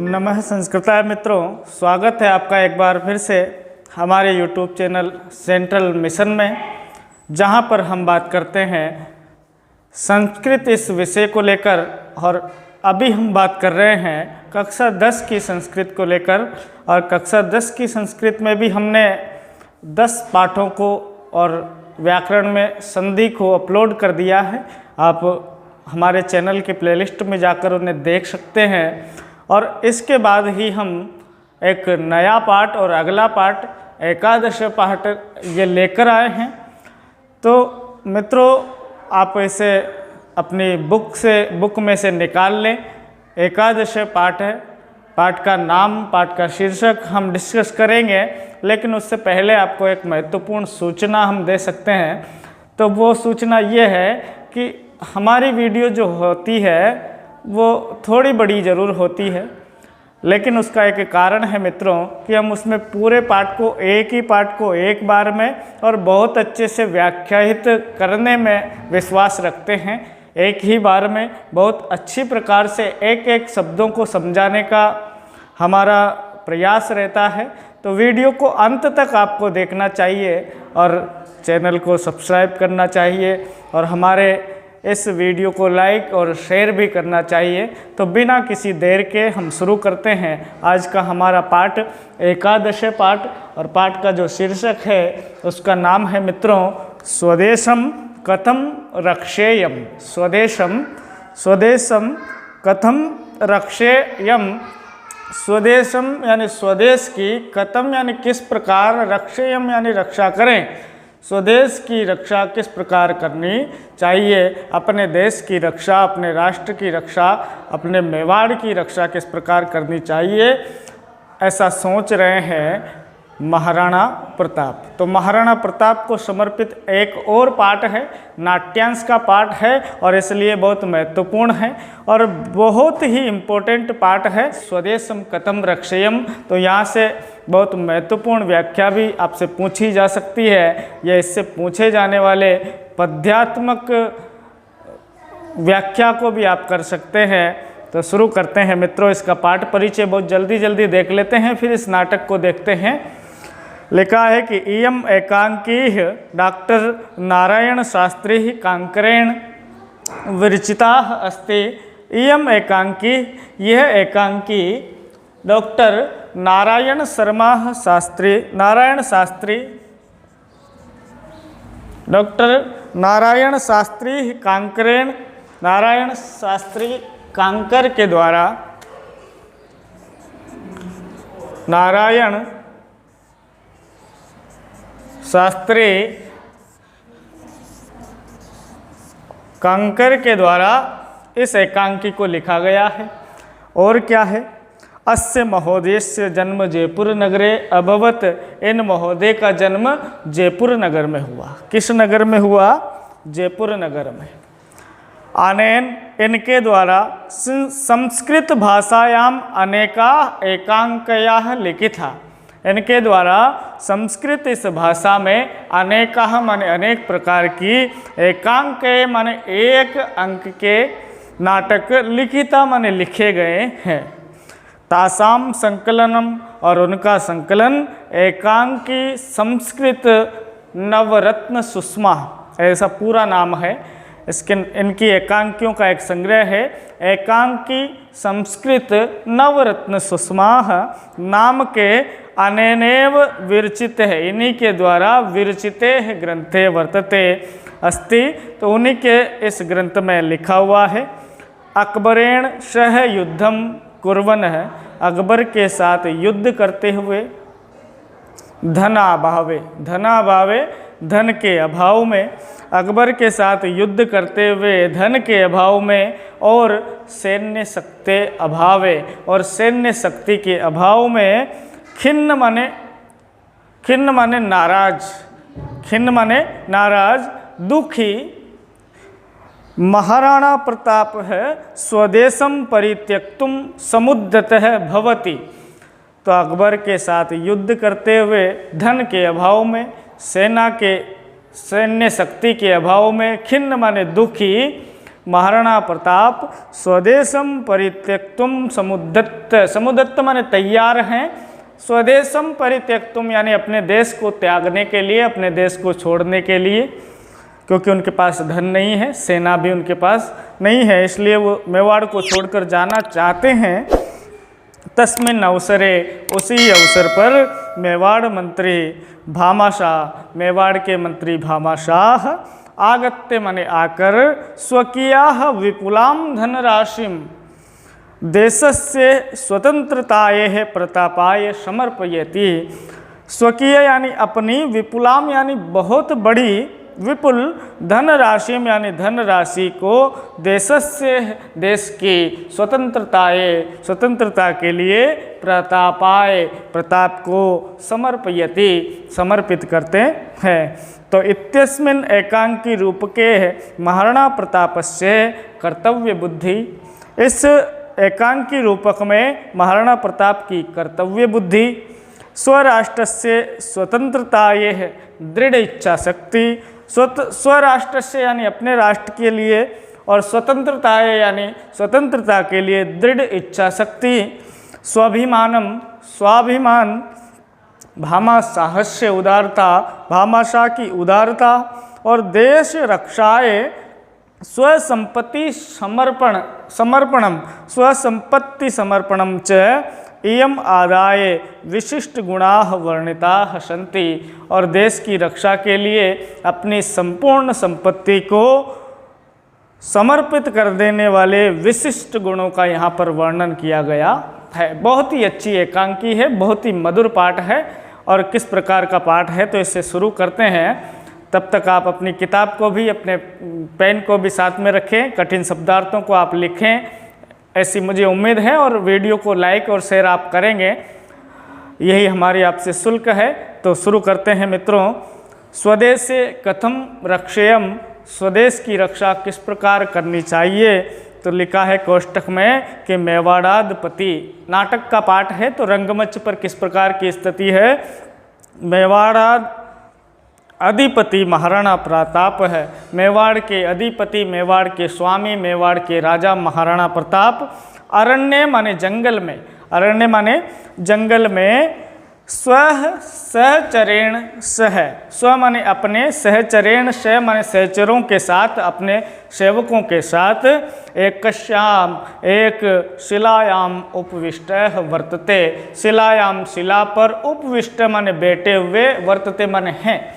नमः संस्कृताय मित्रों, स्वागत है आपका एक बार फिर से हमारे YouTube चैनल सेंट्रल मिशन में, जहां पर हम बात करते हैं संस्कृत इस विषय को लेकर। और अभी हम बात कर रहे हैं कक्षा 10 की संस्कृत को लेकर। और कक्षा 10 की संस्कृत में भी हमने 10 पाठों को और व्याकरण में संधि को अपलोड कर दिया है। आप हमारे चैनल के प्लेलिस्ट में जाकर उन्हें देख सकते हैं। और इसके बाद ही हम एक नया पाठ और अगला पाठ एकादश पाठ ये लेकर आए हैं। तो मित्रों, आप इसे अपनी बुक में से निकाल लें। एकादश पाठ है, पाठ का नाम, पाठ का शीर्षक हम डिस्कस करेंगे, लेकिन उससे पहले आपको एक महत्वपूर्ण सूचना हम दे सकते हैं। तो वो सूचना ये है कि हमारी वीडियो जो होती है वो थोड़ी बड़ी ज़रूर होती है, लेकिन उसका एक कारण है मित्रों कि हम उसमें पूरे पाठ को, एक ही पाठ को एक बार में और बहुत अच्छे से व्याख्यायित करने में विश्वास रखते हैं। एक ही बार में बहुत अच्छी प्रकार से एक एक शब्दों को समझाने का हमारा प्रयास रहता है। तो वीडियो को अंत तक आपको देखना चाहिए और चैनल को सब्सक्राइब करना चाहिए और हमारे इस वीडियो को लाइक और शेयर भी करना चाहिए। तो बिना किसी देर के हम शुरू करते हैं आज का हमारा पाठ, एकादश पाठ। और पाठ का जो शीर्षक है उसका नाम है मित्रों स्वदेशम कथम रक्षेयम। स्वदेशम कथम रक्षेयम। स्वदेशम यानी स्वदेश की, कथम यानी किस प्रकार, रक्षेयम यानी रक्षा करें। स्वदेश की रक्षा किस प्रकार करनी चाहिए, अपने देश की रक्षा, अपने राष्ट्र की रक्षा, अपने मेवाड़ की रक्षा किस प्रकार करनी चाहिए, ऐसा सोच रहे हैं महाराणा प्रताप। तो महाराणा प्रताप को समर्पित एक और पाठ है, नाट्यांश का पाठ है और इसलिए बहुत महत्वपूर्ण है और बहुत ही इम्पोर्टेंट पाठ है, स्वदेशम कथम रक्षेयम। तो यहाँ से बहुत महत्वपूर्ण व्याख्या भी आपसे पूछी जा सकती है, या इससे पूछे जाने वाले पद्यात्मक व्याख्या को भी आप कर सकते हैं। तो शुरू करते हैं मित्रों, इसका पाठ परिचय बहुत जल्दी देख लेते हैं, फिर इस नाटक को देखते हैं। लिखा है कि इयम एकांकी डॉक्टर नारायण शास्त्री कांकरेण विरचिता अस्ति। इयम एकांकी, यह एकांकी डॉक्टर नारायण शास्त्री डॉक्टर नारायण शास्त्री कांकरेण, नारायण शास्त्री कांकर के द्वारा, नारायण शास्त्री कांकर के द्वारा इस एकांकी को लिखा गया है। और क्या है, अस्य महोदयस्य जन्म जयपुर नगरे अभवत। इन महोदय का जन्म जयपुर नगर में हुआ। किस नगर में हुआ? जयपुर नगर में। अनेन, इनके द्वारा संस्कृत भाषायाम अनेका एकांकया लिखिता। इनके द्वारा संस्कृत इस भाषा में अनेका माने अनेक प्रकार की, एकांक माने एक अंक के नाटक, लिखिता माने लिखे गए हैं। तासाम संकलनम, और उनका संकलन, एकांकी संस्कृत नवरत्न सुषमा, ऐसा पूरा नाम है इसके। इनकी एकांकियों का एक संग्रह है, एकांकी संस्कृत नवरत्न सुषमा नाम के अनेनेव विरचित है, इन्हीं के द्वारा विरचिते है ग्रंथे वर्तते अस्ति। तो उन्हीं के इस ग्रंथ में लिखा हुआ है। अकबरेण सह युद्धम कुर्वन् है, अकबर के साथ युद्ध करते हुए, धनाभावे, धन के अभाव में, अकबर के साथ युद्ध करते हुए धन के अभाव में, और सैन्य शक्ति अभावे, और सैन्य शक्ति के अभाव में, खिन्न माने नाराज, दुखी, महाराणा प्रताप है स्वदेशम परित्यक्तुम समुद्यतः भवति। तो अकबर के साथ युद्ध करते हुए धन के अभाव में, सैन्य शक्ति के अभाव में, खिन्न माने दुखी, महाराणा प्रताप स्वदेशम परित्यक्तुम समुदत्त माने तैयार हैं, स्वदेशम परित्यक्तुम यानी अपने देश को त्यागने के लिए, अपने देश को छोड़ने के लिए, क्योंकि उनके पास धन नहीं है, सेना भी उनके पास नहीं है, इसलिए वो मेवाड़ को छोड़कर जाना चाहते हैं। तस्मिन् अवसरे उसी अवसर पर मेवाड़ मंत्री भामाशाह, मेवाड़ के मंत्री भामाशाह आगत्य माने आकर स्वकीयाः विपुलां धनराशिं देशस्य स्वतंत्रताये प्रतापाय समर्पयति। स्वकीय यानी अपनी, विपुलाम यानी बहुत बड़ी, विपुल धनराशि यानी धनराशि को देशस्य देश की स्वतंत्रता के लिए प्रतापाय प्रताप को समर्पयति समर्पित करते हैं। तो इत्यस्मिन् एकांकी रूपके महाराणा प्रतापस्य कर्तव्य बुद्धि, इस एकांकी रूपक में महाराणा प्रताप की कर्तव्य बुद्धि, स्वराष्ट्रस्य स्वतंत्रताये दृढ़ इच्छा शक्ति, स्वराष्ट्र से यानी अपने राष्ट्र के लिए, और स्वतंत्रता यानी स्वतंत्रता के लिए दृढ़ इच्छा शक्ति, स्वाभिमान, भामाशाहस्य उदारता, भामाशाह की उदारता, और देश रक्षाए स्वसंपत्ति समर्पणम च इयम आदाय विशिष्ट गुणाः वर्णिताः सन्ति, और देश की रक्षा के लिए अपनी संपूर्ण संपत्ति को समर्पित कर देने वाले विशिष्ट गुणों का यहाँ पर वर्णन किया गया है। बहुत ही अच्छी एकांकी है, बहुत ही मधुर पाठ है। और किस प्रकार का पाठ है तो इससे शुरू करते हैं। तब तक आप अपनी किताब को भी, अपने पेन को भी साथ में रखें, कठिन शब्दार्थों को आप लिखें, ऐसी मुझे उम्मीद है। और वीडियो को लाइक और शेयर आप करेंगे, यही हमारी आपसे शुल्क है। तो शुरू करते हैं मित्रों। स्वदेशे कथम रक्षेयम, स्वदेश की रक्षा किस प्रकार करनी चाहिए। तो लिखा है कोष्टक में कि मेवाड़ाधिपति, नाटक का पाठ है तो रंगमंच पर किस प्रकार की स्थिति है। अधिपति महाराणा प्रताप है, मेवाड़ के अधिपति, मेवाड़ के स्वामी, मेवाड़ के राजा महाराणा प्रताप। अरण्य माने जंगल में, अरण्य माने जंगल में, सहचरेण सह, स्व माने अपने, सहचरेण सह माने सहचरों के साथ, अपने सेवकों के साथ, एकश्याम एक शिलायाम उपविष्ट वर्तते, शिलायाम शिला पर, उपविष्ट माने बैठे हुए, वर्तते माने हैं।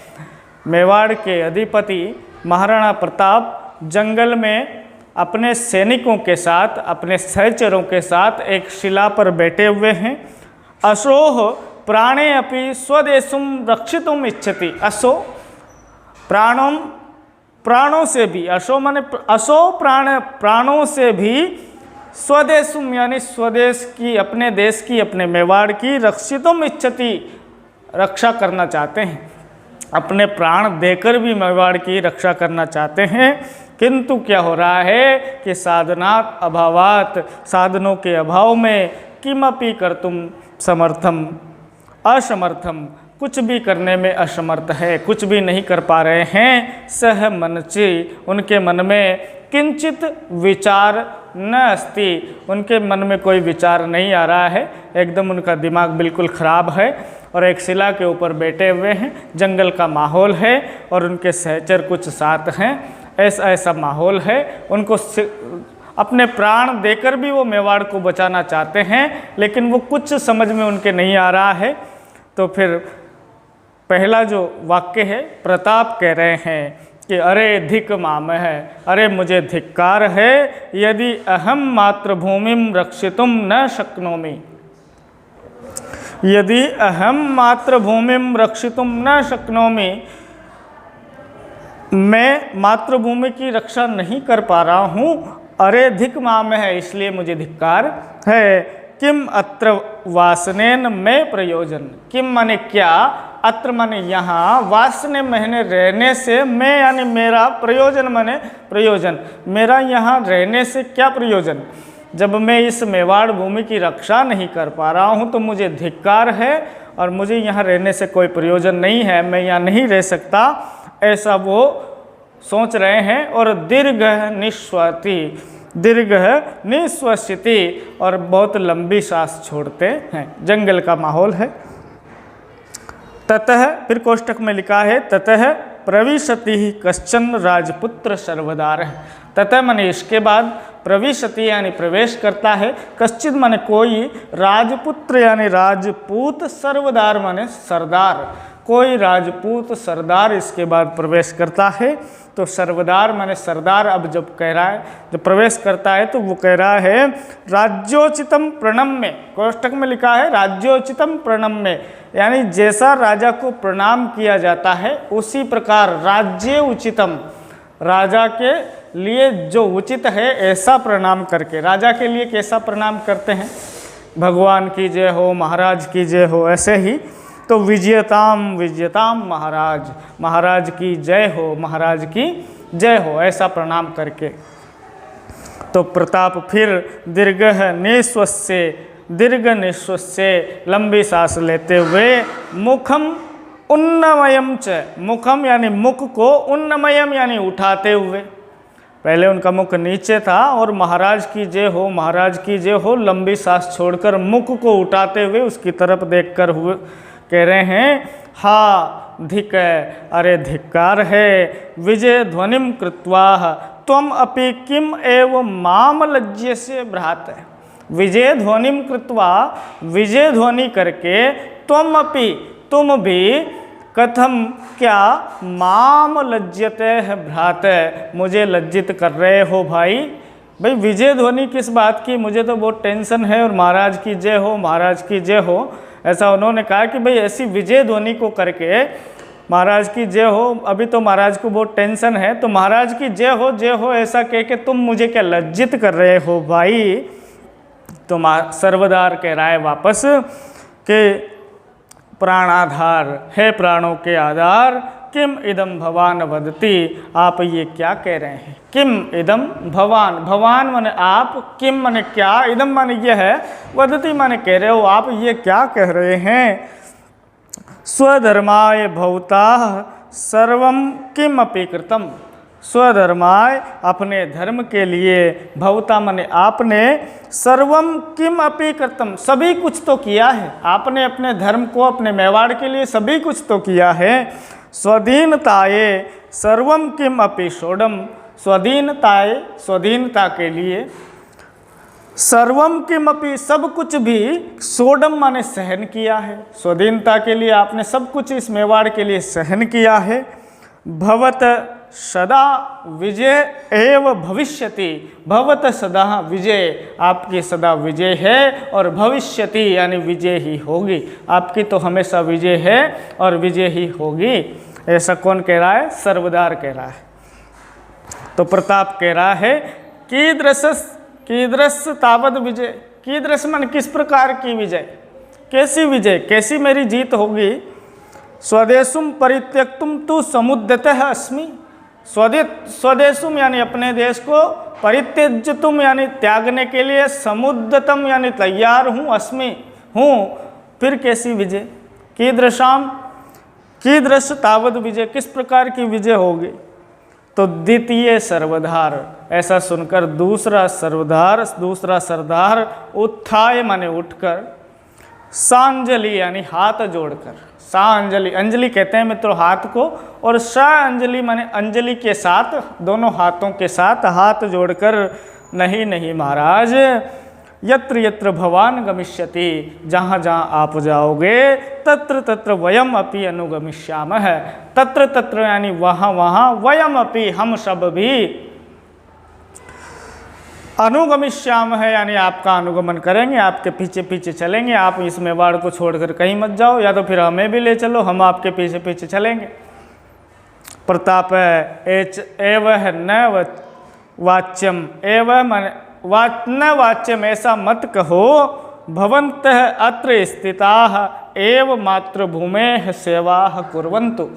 मेवाड़ के अधिपति महाराणा प्रताप जंगल में अपने सैनिकों के साथ, अपने सहचरों के साथ एक शिला पर बैठे हुए हैं। अशोह प्राणे अपि स्वदेशुम रक्षितुम इच्छति, असो प्राणों से भी, असो माने असो प्राणों से भी, स्वदेशुम यानी स्वदेश की, अपने देश की, अपने मेवाड़ की, रक्षितुम इच्छति रक्षा करना चाहते हैं, अपने प्राण देकर भी मेवाड़ की रक्षा करना चाहते हैं। किंतु क्या हो रहा है कि साधनात् अभावात्, साधनों के अभाव में, किमपि कर्तुम समर्थम असमर्थम, कुछ भी करने में असमर्थ है, कुछ भी नहीं कर पा रहे हैं। सह मनचि, उनके मन में किंचित विचार न अस्ति, उनके मन में कोई विचार नहीं आ रहा है, एकदम उनका दिमाग बिल्कुल ख़राब है। और एक शिला के ऊपर बैठे हुए हैं, जंगल का माहौल है और उनके सहचर कुछ साथ हैं, ऐसा माहौल है। उनको अपने प्राण देकर भी वो मेवाड़ को बचाना चाहते हैं, लेकिन वो कुछ समझ में उनके नहीं आ रहा है। तो फिर पहला जो वाक्य है, प्रताप कह रहे हैं कि अरे धिक माम है, अरे मुझे धिक्कार है, यदि अहम मातृभूमिम रक्षितुम न शक्नोमि, यदि अहम मातृभूमिम रक्षितुम न शक्नोमि, मैं मातृभूमि की रक्षा नहीं कर पा रहा हूँ, अरे धिक माम है, इसलिए मुझे धिक्कार है। किम अत्र वासनेन में प्रयोजन, किम माने क्या, अत्र माने यहाँ, वासने महीने रहने से, मैं यानी मेरा, प्रयोजन माने प्रयोजन, मेरा यहाँ रहने से क्या प्रयोजन। जब मैं इस मेवाड़ भूमि की रक्षा नहीं कर पा रहा हूँ तो मुझे धिक्कार है और मुझे यहाँ रहने से कोई प्रयोजन नहीं है, मैं यहाँ नहीं रह सकता, ऐसा वो सोच रहे हैं, और दीर्घ निश्वाति, दीर्घ निश्वसिति, और बहुत लंबी सांस छोड़ते हैं। जंगल का माहौल है। ततः, फिर कोष्टक में लिखा है, ततः प्रविशति ही कश्चन राजपुत्र सर्वदार है। ततः माने इसके बाद, प्रविशति यानी प्रवेश करता है, कश्चित माने कोई, राजपुत्र यानी राजपूत, सर्वदार माने सरदार, कोई राजपूत सरदार इसके बाद प्रवेश करता है। तो सर्वदार माने सरदार। अब जब कह रहा है, जब प्रवेश करता है तो वो कह रहा है राज्योचितम प्रणम्य, कोष्टक में लिखा है राज्योचितम प्रणम्य, यानी जैसा राजा को प्रणाम किया जाता है उसी प्रकार राज्य उचितम, राजा के लिए जो उचित है ऐसा प्रणाम करके, राजा के लिए कैसा प्रणाम करते हैं, भगवान की जय हो, महाराज की जय हो, ऐसे ही। तो विजयताम विजयताम महाराज, महाराज की जय हो, महाराज की जय हो, ऐसा प्रणाम करके। तो प्रताप फिर दीर्घ निश्वस्य, दीर्घ निश्वस्य, लंबी सांस लेते हुए, मुखम उन्नमयम च, मुखम यानी मुख को, उन्नमयम यानी उठाते हुए, पहले उनका मुख नीचे था, और महाराज की जय हो, महाराज की जय हो, लंबी सांस छोड़कर मुख को उठाते हुए उसकी तरफ देखकर हुए कह रहे हैं, हा धिक, अरे धिक्कार है, विजय ध्वनिम कृत्वा त्वम अपि किम एव माम लज्ज्यसे भ्रात। विजय ध्वनिम कृत्वा, विजय ध्वनि करके, त्वम अपि, तुम भी, कथम क्या, माम लज्जते है भ्रात, मुझे लज्जित कर रहे हो भाई। भाई विजय ध्वनि किस बात की, मुझे तो बहुत टेंशन है, और महाराज की जय हो, महाराज की जय हो, ऐसा उन्होंने कहा कि भाई ऐसी विजय ध्वनि को करके महाराज की जय हो, अभी तो महाराज को बहुत टेंशन है, तो महाराज की जय हो ऐसा कह के तुम मुझे क्या लज्जित कर रहे हो भाई। तो सर्वदार कह रहा है वापस कि प्राणाधार, है प्राणों के आधार, किम इदम भवान वदति, आप ये क्या कह रहे हैं। किम इदम भवान, भवान माने आप, किम माने क्या, इदम माने ये है, वदति माने कह रहे हो, आप ये क्या कह रहे हैं। स्वधर्माय भवता सर्वम किम अपि कृतम, स्वधर्माय अपने धर्म के लिए, भवता माने आपने, सर्वम किम अपि कृतम सभी कुछ तो किया है, आपने अपने धर्म को, अपने मेवाड़ के लिए सभी कुछ तो किया है। स्वाधीनताये सर्वम किम अपि षोडम, स्वाधीनताये स्वाधीनता के लिए, सर्वम किमपि सब कुछ भी, सोडम माने सहन किया है, स्वाधीनता के लिए आपने सब कुछ इस मेवाड़ के लिए सहन किया है। भवत सदा विजय एव भविष्यति, भवत सदा विजय, आपकी सदा विजय है, और भविष्यति यानी विजय ही होगी, आपकी तो हमेशा विजय है और विजय ही होगी। ऐसा कौन कह रहा है, सर्वदार कह रहा है। तो प्रताप कह रहा है कीदृश तावद विजय, कीदृश मन किस प्रकार की विजय, कैसी विजय, कैसी मेरी जीत होगी। स्वदेशुम परित्यक्तुम तु समुद्यतः अस्मि, स्वदेशुम यानी अपने देश को, परित्यज्यतुम यानी त्यागने के लिए, समुद्यतम यानी तैयार हूँ, अस्मि हूँ, फिर कैसी विजय। कीदृशाम, कीदृश तावद विजय, किस प्रकार की विजय होगी। तो द्वितीय सर्वधार, ऐसा सुनकर दूसरा सर्वधार, दूसरा सरदार उत्थाय माने उठकर, सांजलि यानी हाथ जोड़कर, सांजलि, अंजलि कहते हैं मित्रों हाथ को, और सा अंजलि माने अंजलि के साथ, दोनों हाथों के साथ हाथ जोड़कर, नहीं नहीं महाराज, यत्र यत्र भवान गमिष्यति, जहाँ जहाँ आप जाओगे, तत्र तत्र वयम अपि अनुगमिष्यामः, तत्र तत्र यानी वहाँ वहाँ, वयम अपि हम सब भी, अनुगमिष्यामः यानी आपका अनुगमन करेंगे, आपके पीछे पीछे चलेंगे, आप इस मेवाड़ को छोड़कर कहीं मत जाओ, या तो फिर हमें भी ले चलो, हम आपके पीछे पीछे चलेंगे। प्रताप एव न वाच्यम, एव मन न वाच्यम, ऐसा मत कहो, भवन्तः अत्र स्थिताः एव मातृभूमेः सेवाः कुर्वन्तु,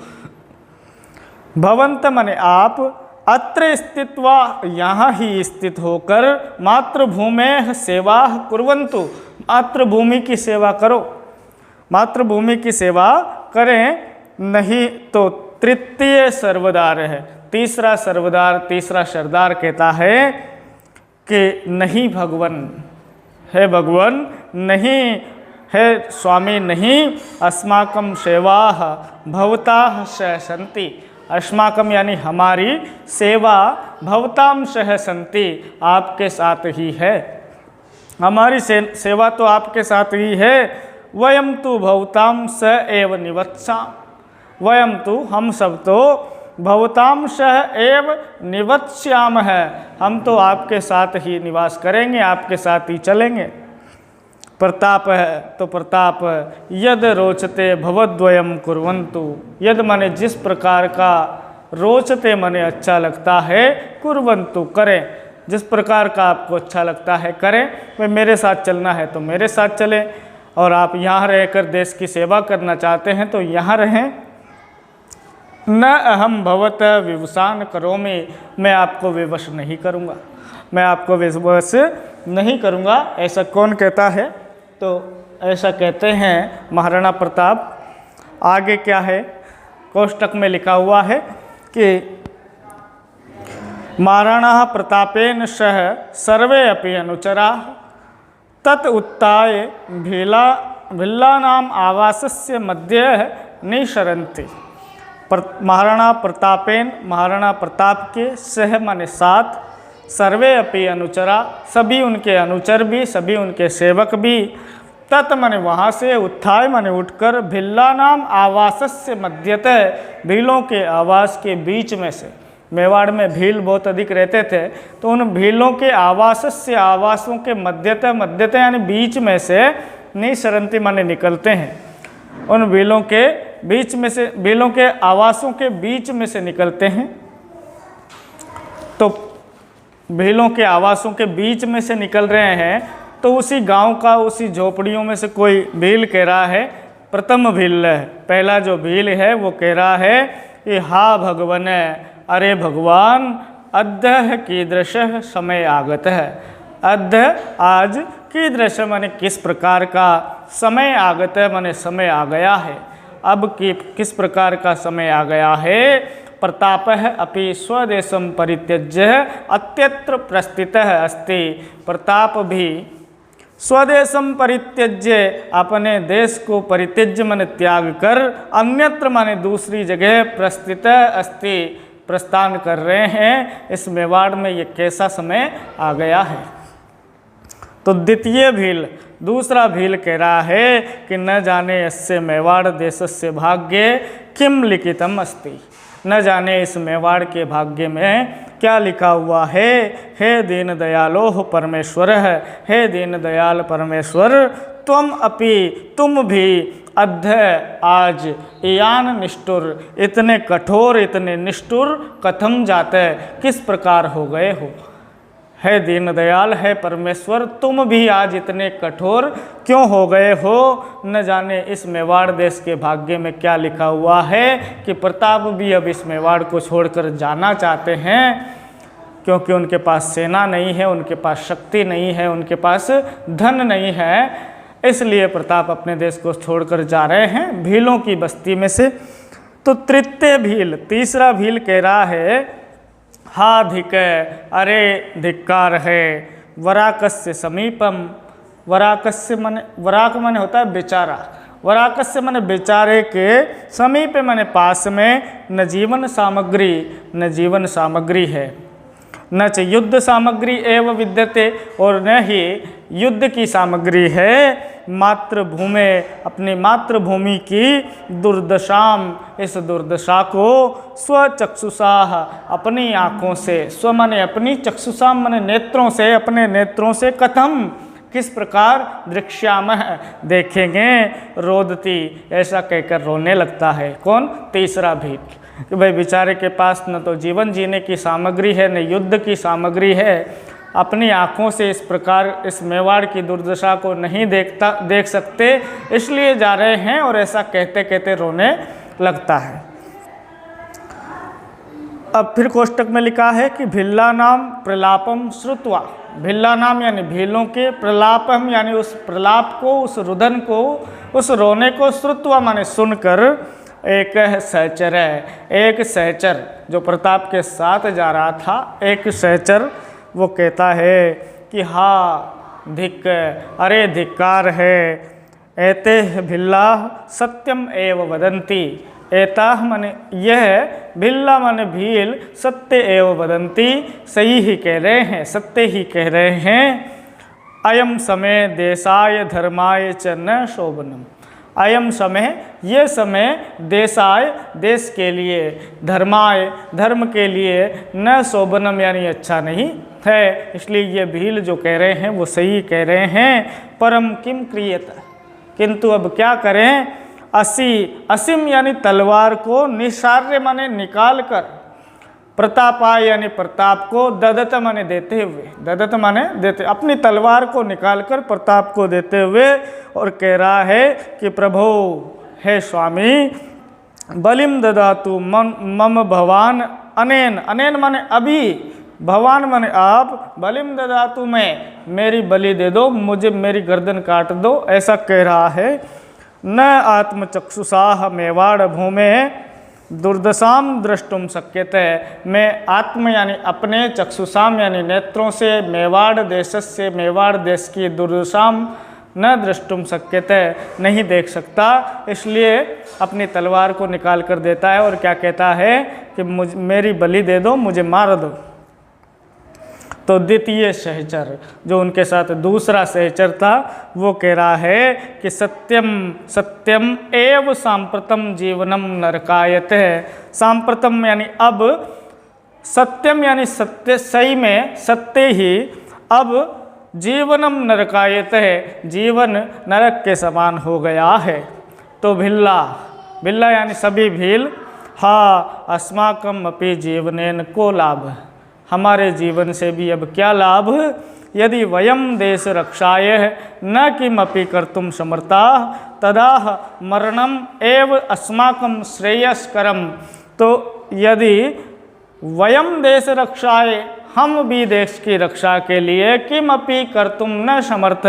भवन्त माने आप, अत्र स्थित्वा यहाँ ही स्थित होकर, मातृभूमेः सेवाः कुर्वन्तु, मातृभूमि की सेवा करो, मातृभूमि की सेवा करें, नहीं तो तृतीय सर्वदार है, तीसरा सर्वदार, तीसरा सरदार कहता है कि नहीं भगवन, हे भगवन नहीं, हे स्वामी नहीं, अस्माकं सेवाः भवताः सह सन्ति, अस्माकं यानी हमारी सेवा भवतां सह सन्ति, आपके साथ ही है, हमारी सेवा तो आपके साथ ही है। वयम तु भवतां स एव निवत्साम, वयम तु हम सब तो भवतां सह एव निवत्स्यामः, हम तो आपके साथ ही निवास करेंगे, आपके साथ ही चलेंगे। प्रताप है तो प्रताप यद रोचते भवद्वयम कुर्वन्तु, यद माने जिस प्रकार का, रोचते माने अच्छा लगता है, कुर्वन्तु करें, जिस प्रकार का आपको अच्छा लगता है करें। भाई मेरे साथ चलना है तो मेरे साथ चलें, और आप यहाँ रहकर देश की सेवा करना चाहते हैं तो यहाँ रहें। न अहम भवत विवशान करोमि, मैं आपको विवश नहीं करूँगा, मैं आपको विवश नहीं करूँगा। ऐसा कौन कहता है? तो ऐसा कहते हैं महाराणा प्रताप। आगे क्या है, कोष्टक में लिखा हुआ है कि महाराणा प्रतापेन सह सर्वे अपि अनुचराः तत् उत्थाय भिल्लानाम आवासस्य मध्ये निसरन्ति। महाराणा प्रतापेन, महाराणा प्रताप के सह माने साथ, सर्वे अपि अनुचरा, सभी उनके अनुचर भी, सभी उनके सेवक भी, तत् माने वहाँ से, उत्थाय माने उठकर, भिल्लानाम आवासस्य मध्यतः, भीलों के आवास के बीच में से, मेवाड़ में भील बहुत अधिक रहते थे, तो उन भीलों के आवासस्य, आवासों के मध्यतः, मध्यतः यानी बीच में से, निसरन्ति माने निकलते हैं, उन भीलों के बीच में से, भीलों के आवासों के बीच में से निकलते हैं। तो भीलों के आवासों के बीच में से निकल रहे हैं, तो उसी गांव का, उसी झोपड़ियों में से कोई भील कह रहा है, प्रथम भील है, पहला जो भील है वो कह रहा है कि हा भगवन, अरे भगवान, अद्य कीदृश समय आगत है, अद्य आज, कीदृश माने किस प्रकार का, समय आगत है माने समय आ गया है, अब किस प्रकार का समय आ गया है। प्रतापः अपि स्वदेशं परित्यज्य अत्यत्र प्रस्थितः अस्ति, प्रताप भी स्वदेशं परित्यज्य, अपने देश को परित्यज्य माने त्याग कर, अन्यत्र माने दूसरी जगह, प्रस्थित अस्ति प्रस्थान कर रहे हैं। इस मेवाड़ में ये कैसा समय आ गया है। तो द्वितीय भील, दूसरा भील कह रहा है कि न जाने यस्य मेवाड़ देशस्य भाग्ये किम लिखितम अस्ति, न जाने इस मेवाड़ के भाग्य में क्या लिखा हुआ है। हे दीन दयालो परमेश्वर, हे दीन दयाल परमेश्वर, तुम भी अद्य आज यान निष्ठुर, इतने कठोर, इतने निष्ठुर, कथम जाते, किस प्रकार हो गए हो। है दीन दयाल, है परमेश्वर, तुम भी आज इतने कठोर क्यों हो गए हो। न जाने इस मेवाड़ देश के भाग्य में क्या लिखा हुआ है कि प्रताप भी अब इस मेवाड़ को छोड़कर जाना चाहते हैं, क्योंकि उनके पास सेना नहीं है, उनके पास शक्ति नहीं है, उनके पास धन नहीं है, इसलिए प्रताप अपने देश को छोड़कर जा रहे हैं भीलों की बस्ती में से। तो तृतीय भील, तीसरा भील कह रहा है, हा धिक, अरे धिक्कार है, वराकस्य समीपम, वराकस्य माने, वराक माने होता है बेचारा, वराकस्य माने बेचारे के, समीप माने पास में, न जीवन सामग्री, न जीवन सामग्री है, न च युद्ध सामग्री एवं विद्यते, और न ही युद्ध की सामग्री है। मातृभूमि, अपनी मातृभूमि की दुर्दशाम, इस दुर्दशा को स्वचक्षुषा, अपनी आँखों से, स्व माने अपनी, चक्षुषाम माने नेत्रों से, अपने नेत्रों से, कथम किस प्रकार, दृक्ष्यामः देखेंगे, रोदती ऐसा कहकर रोने लगता है। कौन? तीसरा भील, कि भाई बेचारे के पास न तो जीवन जीने की सामग्री है, न युद्ध की सामग्री है, अपनी आँखों से इस प्रकार इस मेवाड़ की दुर्दशा को नहीं देख सकते, इसलिए जा रहे हैं, और ऐसा कहते कहते रोने लगता है। अब फिर कोष्टक में लिखा है कि भिल्ला नाम प्रलापम श्रुत्वा, भिल्ला नाम यानी भीलों के, प्रलापम यानी उस प्रलाप को, उस रुदन को, उस रोने को, श्रुत्वा माने सुनकर, एक सहचर है। एक सहचर जो प्रताप के साथ जा रहा था, एक सहचर वो कहता है कि हाँ धिक, अरे धिक्कार है, एते भिल्ला सत्यम एव वदंती, एता माने यह, भिल्ला माने भील, सत्य एव वदंती, सही ही कह रहे हैं, सत्य ही कह रहे हैं। अयम समय देशाय धर्माय च न शोभनम, अयम समय, ये समय देशाय देश के लिए, धर्माय धर्म के लिए, न शोभनम यानी अच्छा नहीं है। इसलिए ये भील जो कह रहे हैं वो सही कह रहे हैं। परम किम क्रियत, किंतु अब क्या करें। असीम यानी तलवार को, निशार्य माने निकाल कर, प्रतापाय यानी प्रताप को, ददत माने देते हुए, ददत माने देते, अपनी तलवार को निकालकर प्रताप को देते हुए, और कह रहा है कि प्रभो हे स्वामी, बलिम ददातु मम भवान अनेन, अनेन माने अभी, भवान माने आप, बलिम ददातु में, मेरी बलि दे दो, मुझे मेरी गर्दन काट दो, ऐसा कह रहा है। न आत्मचक्षुषाह मेवाड़ भूमे दुर्दशाम द्रष्टुम शक्यते, मैं आत्म यानी अपने, चक्षुषाम यानी नेत्रों से, मेवाड़ देश से, मेवाड़ देश की दुर्दशाम न द्रष्टुम शक्यते, नहीं देख सकता, इसलिए अपनी तलवार को निकाल कर देता है और क्या कहता है कि मेरी बलि दे दो, मुझे मार दो। तो द्वितीय सहचर जो उनके साथ दूसरा सहचर था वो कह रहा है कि सत्यम सत्यम एव सांप्रतम जीवनम नरकायत है। सांप्रतम यानी अब, सत्यम यानी सत्य, सही में सत्य ही, अब जीवनम नरकायत है, जीवन नरक के समान हो गया है। तो भिल्ला, भिल्ला यानी सभी भील, हाँ अस्माकम अपि जीवनेन को लाभ, हमारे जीवन से भी अब क्या लाभ, यदि वयम देश रक्षाय न किमपि कर्तुम समर्था तदा मरणम एव अस्माकं श्रेयस्करम। तो यदि वयम देश रक्षाय, हम भी देश की रक्षा के लिए, किमपि कर्तुम न समर्थ,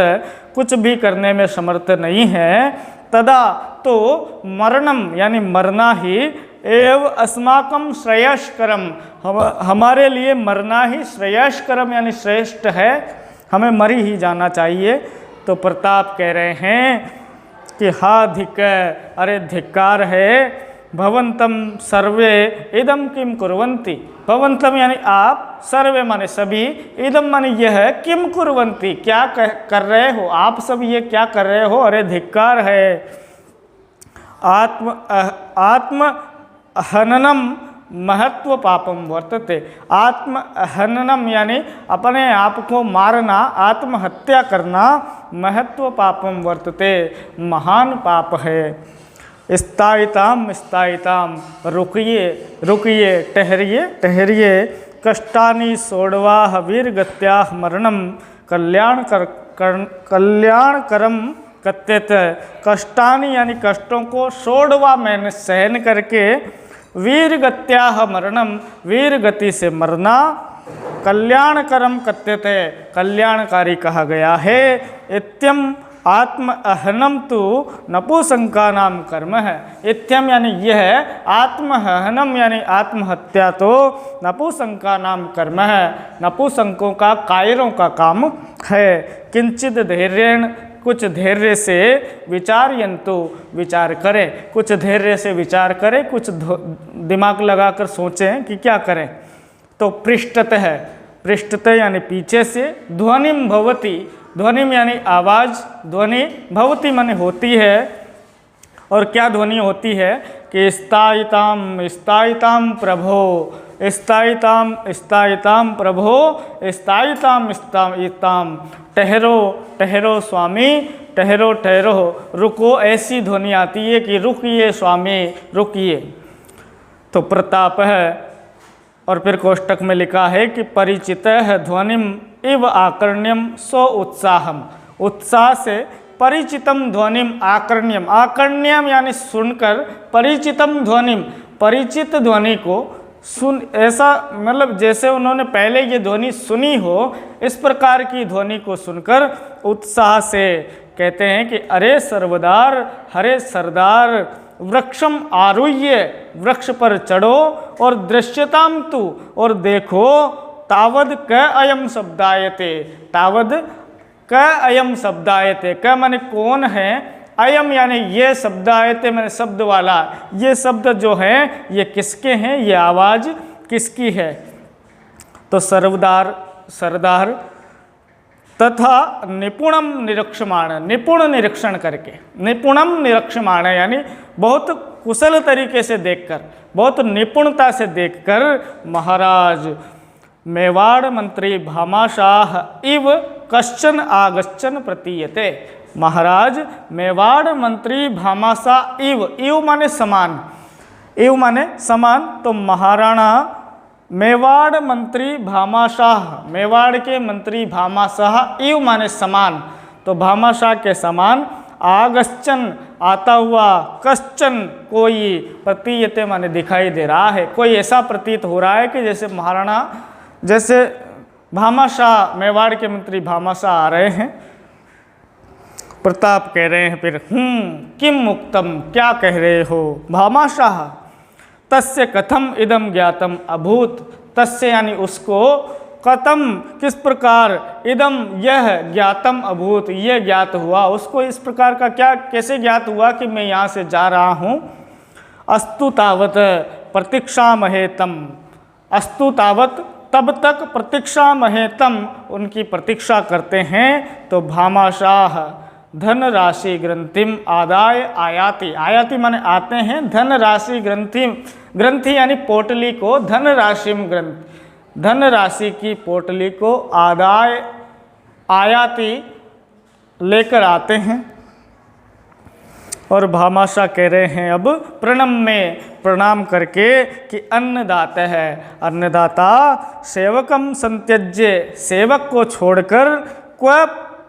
कुछ भी करने में समर्थ नहीं है, तदा तो मरणम यानी मरना ही, एव अस्माकं श्रेयस्करम, हमारे लिए मरना ही श्रेयस्करम यानी श्रेष्ठ है, हमें मर ही जाना चाहिए। तो प्रताप कह रहे हैं कि हा धिक, अरे धिक्कार है, भवंतम सर्वे इदम किम कुर्वन्ति, भवंतम यानी आप, सर्वे माने सभी, इदम माने यह, किम कुर्वन्ति क्या कर रहे हो, आप सब ये क्या कर रहे हो, अरे धिक्कार है। आत्म हननम महत्व पापम वर्तते, आत्म हननम यानी अपने आप को मारना, आत्महत्या करना, महत्व पापम वर्तते, महान पाप है। स्थायिताम स्थायिताम, रुकिए रुकिए, ठहरिए ठहरिए, कष्टानि सोढ़वाह वीरगत्याह मरणम कल्याणकरम कत्यत, कष्टानि यानी कष्टों को, सोढ़वा मैंने सहन करके, वीरगत्याह मरणम वीर गति से मरना, कल्याणकरम कत्यत कल्याणकारी कहा गया है। इत्यम आत्म अहनम तो नपुसंका नाम कर्म है। इत्यम यानी यह, आत्महनम यानी आत्महत्या तो नपुसंका नाम कर्म है, नपुसंकों का, कायरों का काम है। किंचित धैर्येण, कुछ धैर्य से, विचारयन्तु विचार करें, कुछ धैर्य से विचार करें, कुछ दिमाग लगाकर सोचें कि क्या करें। तो पृष्ठतः है, पृष्ठतः यानी पीछे से, ध्वनिम भवति, ध्वनिम यानी आवाज़, ध्वनि भवति माने होती है, और क्या ध्वनि होती है कि स्थायिताम स्थायिताम प्रभो, स्थायिताम स्थायिताम प्रभो, स्थायिताम स्थायिताम, ठहरो ठहरो स्वामी, ठहरो ठहरो, रुको, ऐसी ध्वनि आती है कि रुकिए स्वामी रुकिए। तो प्रताप है, और फिर कोष्टक में लिखा है कि परिचित ध्वनिम इव आकर्ण्यम सो उत्साहम, उत्साह से, परिचितम ध्वनिम आकर्ण्यम, आकर्ण्यम यानी सुनकर, परिचितम ध्वनिम, परिचित ध्वनि को सुन, ऐसा मतलब जैसे उन्होंने पहले ये ध्वनि सुनी हो, इस प्रकार की ध्वनि को सुनकर उत्साह से कहते हैं कि अरे सर्वदार, हरे सरदार, वृक्षम आरुह्य, वृक्ष पर चढ़ो, और दृश्यताम तु, और देखो, तावद क अयम शब्दायते, तावद क अयम शब्दायते, क माने कौन है, अयम यानी ये शब्दायते मैंने शब्द वाला, ये शब्द जो है ये किसके हैं, ये आवाज़ किसकी है। तो सरदार सरदार तथा निपुणम निरीक्षमाण, निपुण निरीक्षण करके, निपुणम निरीक्षमाण यानी बहुत कुशल तरीके से देखकर, बहुत निपुणता से देखकर, महाराज मेवाड़ मंत्री भामाशाह इव कश्चन आगच्छन प्रतीयते, महाराज मेवाड़ मंत्री भामाशाह इव, इव माने समान, इव माने समान, तो महाराणा मेवाड़ मंत्री भामाशाह, मेवाड़ के मंत्री भामाशाह इव माने समान, तो भामाशाह के समान, आगच्छन आता हुआ, कश्चन कोई, प्रतीयते माने दिखाई दे रहा है, कोई ऐसा प्रतीत हो रहा है कि जैसे महाराणा, जैसे भामाशाह, मेवाड़ के मंत्री भामाशाह आ रहे हैं। प्रताप कह रहे हैं फिर, किम मुक्तम, क्या कह रहे हो, भामाशाह, तस्य कथम इदम ज्ञातम अभूत, तस्य यानी उसको, कथम किस प्रकार, इदम यह, ज्ञातम अभूत यह ज्ञात हुआ, उसको इस प्रकार का क्या कैसे ज्ञात हुआ कि मैं यहाँ से जा रहा हूँ। अस्तु तावत प्रतीक्षा महेतम, अस्तु तावत तब तक प्रतीक्षा महेतम, उनकी प्रतीक्षा करते हैं। तो भामाशाह धन राशि ग्रंथिम आदाय आयाति, आयाति माने आते हैं, धन राशि ग्रंथि, ग्रंथि यानी पोटली को, धन राशि ग्रंथ, धन राशि की पोटली को आदाय आयाति लेकर आते हैं। और भामाशाह कह रहे हैं अब प्रणम में, प्रणाम करके कि अन्नदाता है, अन्नदाता सेवकम संत्यज्य, सेवक को छोड़कर, क्व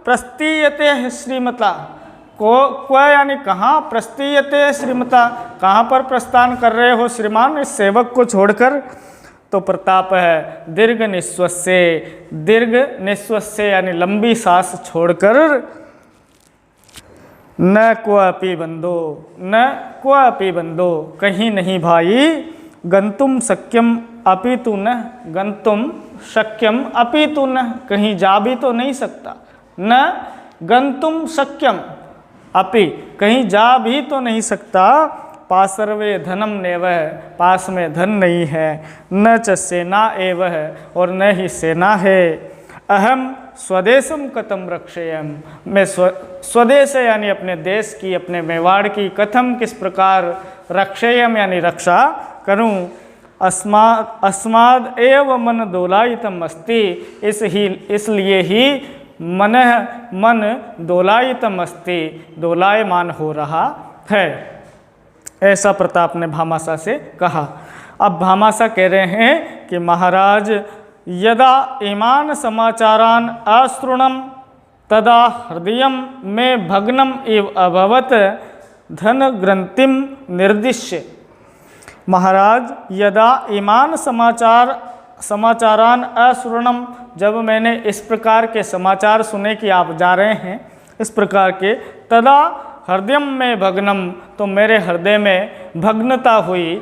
प्रस्तीयते है श्रीमता, क्व यानी कहाँ, प्रस्तीयते श्रीमता, कहाँ पर प्रस्थान कर रहे हो श्रीमान, इस सेवक को छोड़कर। तो प्रताप है दीर्घ निश्वस्य, दीर्घ निश्वस्य यानी लंबी सांस छोड़कर, न क्वापि बंदो, न क्वापि बंदो, कहीं नहीं भाई, गंतुम शक्यम अपितु न, गंतुम शक्यम अपितु न, कहीं जा भी तो नहीं सकता, न गंतुम शक्यम अपि, कहीं जा भी तो नहीं सकता, पासर्वे धनम नेवह, पास में धन नहीं है, न च सेना एव है, और न ही सेना है, अहम स्वदेशम कथम रक्षेयम, मैं स्वदेश यानी अपने देश की, अपने मेवाड़ की, कथम किस प्रकार, रक्षेयम यानी रक्षा करूं, अस्माद एव मन दोलायितम अस्ति, इसलिए ही मन दोलायितम अस्ति, दोलायमान हो रहा है। ऐसा प्रताप ने भामाशाह से कहा। अब भामाशाह कह रहे हैं कि महाराज यदा इमान समाचारान अश्रुणम तदा हृदय में भग्नम इव अभवत धन ग्रंथिम निर्दिश्य, महाराज यदा इमान समाचारान अश्रुणम, जब मैंने इस प्रकार के समाचार सुने कि आप जा रहे हैं इस प्रकार के, तदा हृदय में भग्नम, तो मेरे हृदय में भग्नता हुई,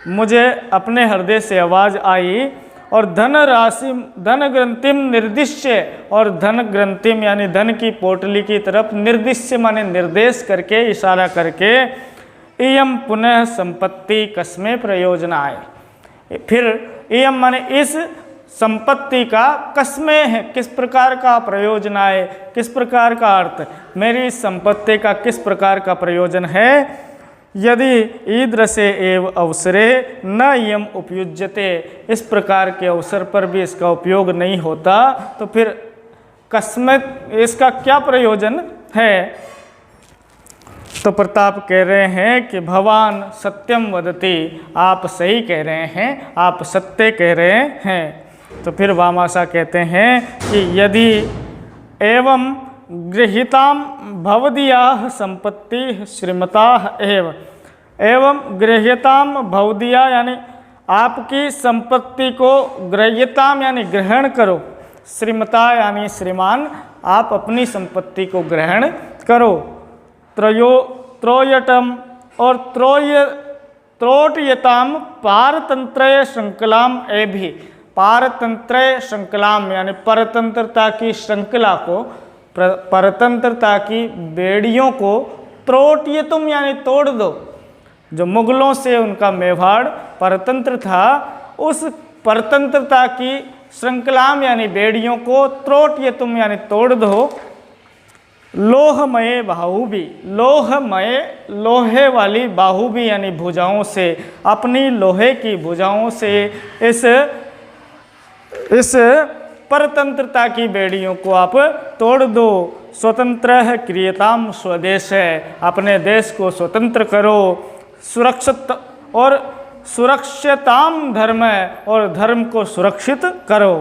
मुझे अपने हृदय से आवाज़ आई, और धन राशि, धन ग्रंथिम निर्दिश्य, और धन ग्रंथिम यानी धन की पोटली की तरफ, निर्दिश्य माने निर्देश करके, इशारा करके, इयम पुनः संपत्ति कस्मे प्रयोजनाय, फिर इयम माने इस संपत्ति का कस्मे है, किस प्रकार का प्रयोजन है, किस प्रकार का अर्थ, मेरी इस संपत्ति का किस प्रकार का प्रयोजन है। यदि ईदृशे एव अवसरे न इयम उपयुज्यते, इस प्रकार के अवसर पर भी इसका उपयोग नहीं होता, तो फिर कस्मे इसका क्या प्रयोजन है। तो प्रताप कह रहे हैं कि भगवान सत्यम वदति, आप सही कह रहे हैं, आप सत्य कह रहे हैं। तो फिर भामाशाह कहते हैं कि यदि एवं गृहीताम भवदीया संपत्ति श्रीमता एवं गृह्यताम भवदीया यानी आपकी संपत्ति को, गृह्यताम यानी ग्रहण करो, श्रीमता यानी श्रीमान, आप अपनी संपत्ति को ग्रहण करो। त्रयोयटम और त्रोटयताम पारतंत्र श्रृंखलाम एभि। पारतंत्र श्रृंखलाम यानी परतंत्रता की श्रृंखला को, परतंत्रता की बेड़ियों को त्रोटयतुम यानी तोड़ दो। जो मुगलों से उनका मेवाड़ परतंत्र था, उस परतंत्रता की श्रृंखलाम यानी बेड़ियों को त्रोटयतुम यानी तोड़ दो। लोहमय बाहुबी, लोहमय लोहे वाली बाहुबी यानी भुजाओं से, अपनी लोहे की भुजाओं से इस परतंत्रता की बेड़ियों को आप तोड़ दो। स्वतंत्र क्रियताम स्वदेश है, अपने देश को स्वतंत्र करो। सुरक्षित और सुरक्षताम धर्म है, और धर्म को सुरक्षित करो।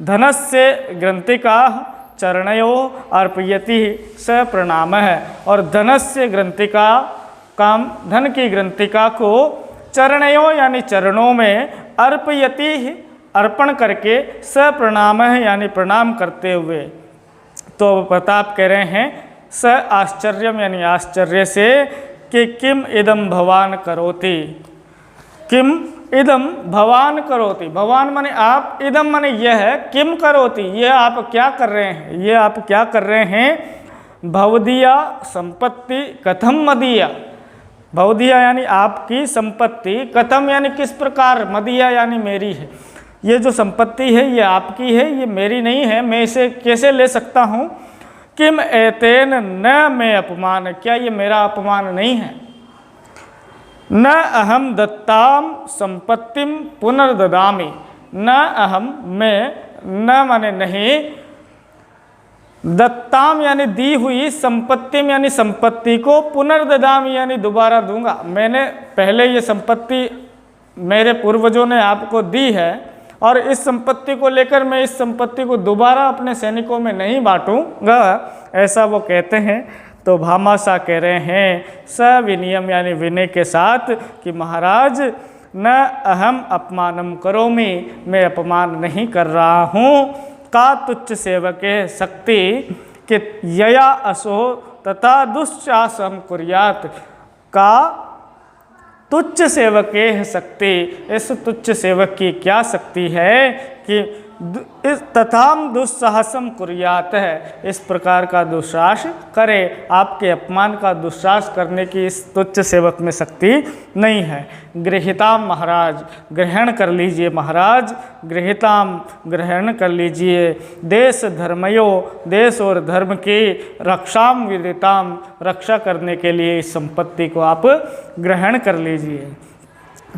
धनस्य ग्रंथिका चरणयो अर्पयति स प्रणाम है, और धनस्य ग्रंथिका काम, धन की ग्रंथिका को चरणयो यानी चरणों में, अर्पयति अर्पण करके, स प्रणाम है यानी प्रणाम करते हुए। तो प्रताप कह रहे हैं स आश्चर्यम यानी आश्चर्य से कि किम इदम भवान करोति, किम इदम भवान करोति, भवान माने आप, इदम माने यह है, किम करोति ये आप क्या कर रहे हैं, ये आप क्या कर रहे हैं। भवदीया संपत्ति कथम मदीया, भवदीया यानी आपकी संपत्ति, कथम यानी किस प्रकार, मदीया यानी मेरी है। ये जो संपत्ति है ये आपकी है, ये मेरी नहीं है, मैं इसे कैसे ले सकता हूँ। किम एतेन न मैं अपमान, क्या ये मेरा अपमान नहीं है। न अहम दत्ताम संपत्तिम पुनर्ददामि, न अहम मैं, न माने नहीं, दत्ताम यानी दी हुई, संपत्तिम यानी संपत्ति को, पुनर्ददामि यानी दोबारा दूंगा। मैंने पहले ये संपत्ति मेरे पूर्वजों ने आपको दी है, और इस संपत्ति को लेकर मैं इस संपत्ति को दोबारा अपने सैनिकों में नहीं बांटूंगा, ऐसा वो कहते हैं। तो भामाशाह कह रहे हैं सविनियम यानी विनय के साथ कि महाराज न अहम अपमानम करोमि, मैं अपमान नहीं कर रहा हूँ। का तुच्छ सेवके शक्ति कि यया असो तथा दुश्शासम कुर्यात, का तुच्छ सेवके शक्ति, इस तुच्छ सेवक की क्या शक्ति है कि इस तथाम दुस्साहसम कुर्यात है, इस प्रकार का दुस्साहस करे। आपके अपमान का दुस्साहस करने की इस तुच्छ सेवक में शक्ति नहीं है। गृहीताम महाराज, ग्रहण कर लीजिए महाराज, गृहीताम ग्रहण कर लीजिए। देश धर्मयो, देश और धर्म की रक्षाम विदिताम, रक्षा करने के लिए इस संपत्ति को आप ग्रहण कर लीजिए।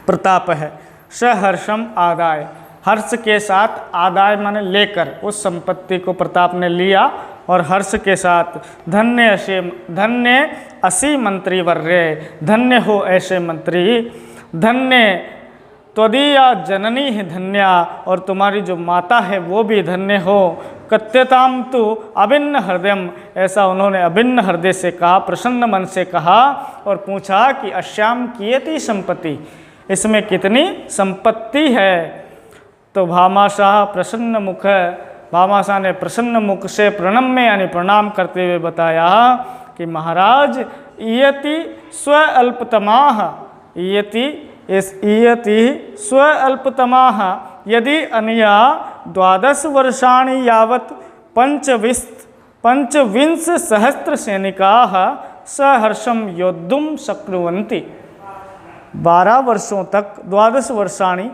प्रताप है सहर्षम आदाय, हर्ष के साथ, आदाय माने लेकर, उस संपत्ति को प्रताप ने लिया और हर्ष के साथ। धन्य असी मंत्री वर्य, धन्य हो ऐसे मंत्री। धन्य त्वदीया जननी है धन्या, और तुम्हारी जो माता है वो भी धन्य हो। कत्यताम तु अभिन्न हृदयम, ऐसा उन्होंने अभिन्न हृदय से कहा, प्रसन्न मन से कहा और पूछा कि अश्याम कियति संपत्ति, इसमें कितनी संपत्ति है। तो भामाशाह प्रसन्न मुख, भामाशाह ने प्रसन्न मुख से प्रणम्य यानी प्रणाम करते हुए बताया कि महाराज इयति स्व अल्पतमाह, इयति स्व अल्पतमाह, यदि अनया 12 वर्षाणि यावत् पंचविंश सहस्त्र सैनिकाः सहर्षम योद्धुम शक्नुवन्ति। 12 वर्षों तक, 12 वर्षाणि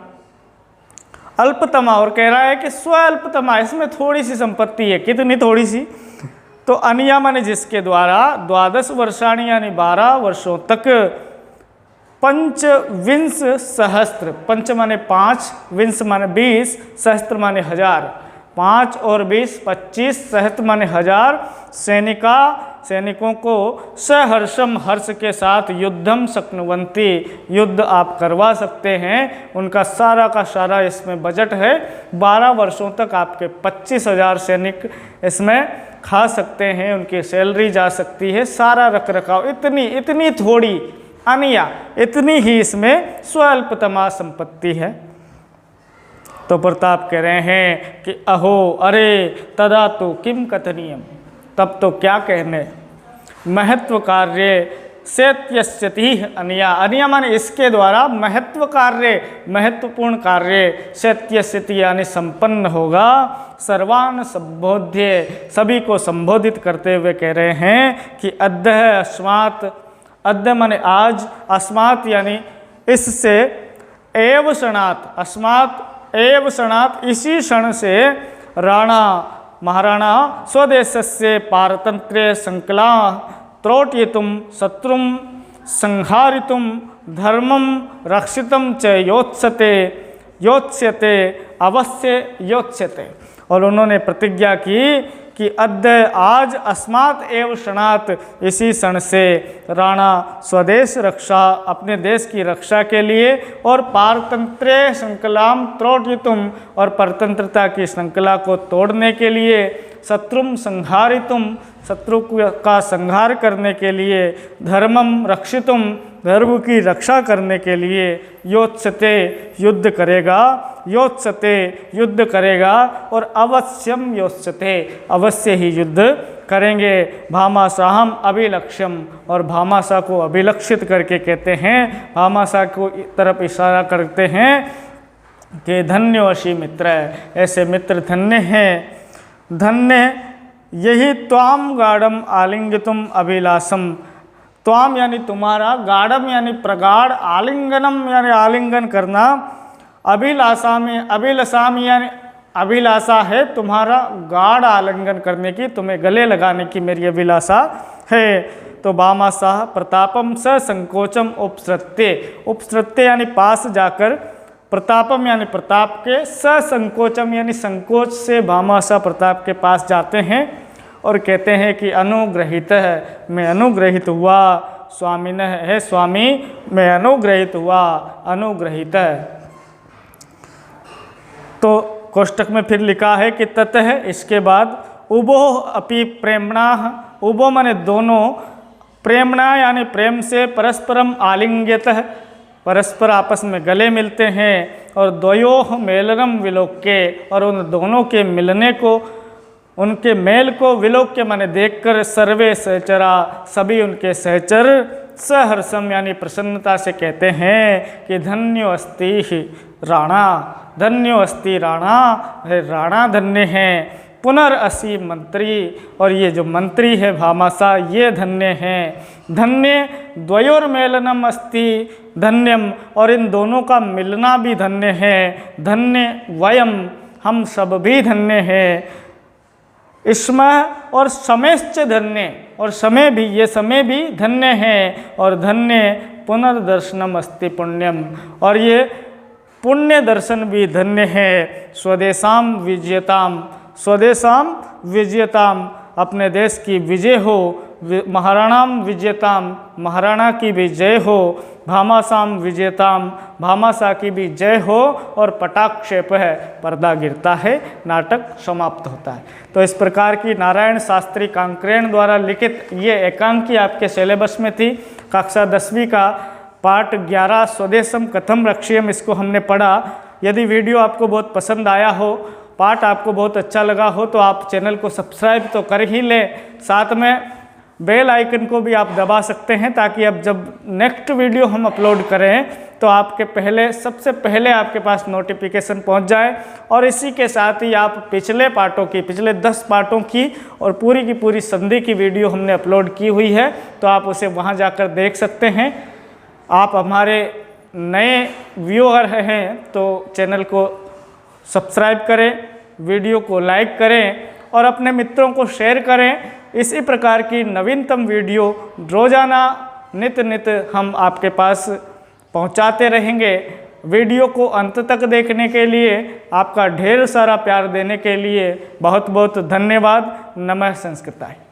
अल्पतमा, और कह रहा है कि स्व अल्पतमा, इसमें थोड़ी सी संपत्ति है। कितनी थोड़ी सी, तो अनिया माने जिसके द्वारा 12 वर्षाणी यानी 12 वर्षों तक पंचविंश सहस्त्र, पंच माने 5, विंश माने 20, सहस्त्र माने 1000, 5 और 20 25, सहस्त्र माने 1000 सैनिकों को सहर्षम हर्ष के साथ युद्धम शक्नुवंती, युद्ध आप करवा सकते हैं। उनका सारा का सारा इसमें बजट है। 12 वर्षों तक आपके 25,000 सैनिक इसमें खा सकते हैं, उनकी सैलरी जा सकती है, सारा रख रखाव। इतनी थोड़ी अनिया, इतनी ही इसमें स्वल्पतमा संपत्ति है। तो प्रताप कह रहे हैं कि अहो अरे तदा तो किम कथनीयम, तब तो क्या कहने। महत्व कार्य शैत्यस्यति अनिया, अनिया माने इसके द्वारा महत्वपूर्ण कार्य शैत्यस्यति यानी संपन्न होगा। सर्वान संबोध्य, सभी को संबोधित करते हुए कह रहे हैं कि अद्य अस्मात्, अद्य माने आज, अस्मात् यानी इससे, एव क्षणात्, अस्मात् एव क्षणात् इसी क्षण से, राणा महाराणा स्वदेशस्य पारतंत्र्य संकला त्रोटयितुं शत्रुं संहारितुं धर्मं रक्षितं च योत्स्यते अवश्य योत्स्यते। और उन्होंने प्रतिज्ञा की कि अद्य आज अस्मात् एव क्षणात् इसी क्षण से राणा स्वदेश रक्षा, अपने देश की रक्षा के लिए, और पारतंत्र्य संकलाम त्रोटयितुम, और परतंत्रता की श्रृंखला को तोड़ने के लिए, शत्रुम संहारितुम, शत्रु का संहार करने के लिए, धर्मम रक्षितुम, धर्म की रक्षा करने के लिए, योत्स्यते युद्ध करेगा, योत्स्यते युद्ध करेगा, और अवश्यम योत्स्यते अवश्य ही युद्ध करेंगे। भामाशाहम अभिलक्ष्यम, और भामाशाह को अभिलक्षित करके कहते हैं, भामाशाह को तरफ इशारा करते हैं कि धन्योऽसि मित्र, ऐसे मित्र धन्य हैं, धन्य यही त्वाम गाढ़म आलिंगितुम अभिलाषम, त्वाम यानी तुम्हारा, गाढ़म यानी प्रगाढ़, आलिंगनम यानी आलिंगन करना, अभिलाषा में, अभिलाषाम यानी अभिलाषा है तुम्हारा गाढ़ आलिंगन करने की, तुम्हें गले लगाने की मेरी अभिलाषा है। तो भामाशाह प्रतापम स संकोचम उपसृत्य, उपसृत्य यानी पास जाकर, प्रतापम यानी प्रताप के, स संकोचम यानी संकोच से भामाशाह प्रताप के पास जाते हैं और कहते हैं कि अनुग्रहित है, मैं अनुग्रहित हुआ, स्वामिन है स्वामी, मैं अनुग्रहित हुआ, अनुग्रहित है। तो कोष्टक में फिर लिखा है कि ततः, इसके बाद, उभो अपि प्रेमणा, उभो माने दोनों, प्रेमणा यानी प्रेम से, परस्परम आलिंग्यतः, परस्पर आपस में गले मिलते हैं, और द्वयोः मेलनम विलोक्य, और उन दोनों के मिलने को, उनके मेल को, विलोक्य माने देखकर, सर्वे सहचरा, सभी उनके सहचर, सहर्षम यानी प्रसन्नता से कहते हैं कि धन्यो अस्ति राणा, धन्यो अस्ति राणा, राणा धन्य हैं, पुनरअसि मंत्री, और ये जो मंत्री है भामाशाह ये धन्य हैं, धन्य द्वयोर्मेलनम अस्ति धन्यम, और इन दोनों का मिलना भी धन्य है, धन्य वयम, हम सब भी धन्य हैं, इसमें और समेश्च धन्य, और समय भी, ये समय भी धन्य है, और धन्य पुनर्दर्शनम अस्ति पुण्यम, और ये पुण्य दर्शन भी धन्य है। स्वदेशाम विजयताम, स्वदेशाम विजयताम, अपने देश की विजय हो, महाराणाम विजयताम, महाराणा की भी जय हो, भामाशाम विजयताम, भामाशाह की भी जय हो, और पटाक्षेप है, पर्दा गिरता है, नाटक समाप्त होता है। तो इस प्रकार की नारायण शास्त्री कांकरेण द्वारा लिखित ये एकांकी आपके सिलेबस में थी। कक्षा 10वीं का पाठ 11 स्वदेशम कथम रक्षेयम, इसको हमने पढ़ा। यदि वीडियो आपको बहुत पसंद आया हो, पाठ आपको बहुत अच्छा लगा हो, तो आप चैनल को सब्सक्राइब तो कर ही लें, साथ में बेल आइकन को भी आप दबा सकते हैं, ताकि अब जब नेक्स्ट वीडियो हम अपलोड करें तो आपके पहले, सबसे पहले आपके पास नोटिफिकेशन पहुंच जाए। और इसी के साथ ही आप पिछले पार्टों की, पिछले 10 पार्टों की और पूरी की पूरी संधि की वीडियो हमने अपलोड की हुई है, तो आप उसे वहां जाकर देख सकते हैं। आप हमारे नए व्यूअर हैं तो चैनल को सब्सक्राइब करें, वीडियो को लाइक करें और अपने मित्रों को शेयर करें। इसी प्रकार की नवीनतम वीडियो रोज़ाना नित हम आपके पास पहुंचाते रहेंगे। वीडियो को अंत तक देखने के लिए, आपका ढेर सारा प्यार देने के लिए बहुत बहुत धन्यवाद। नमः संस्कृताय।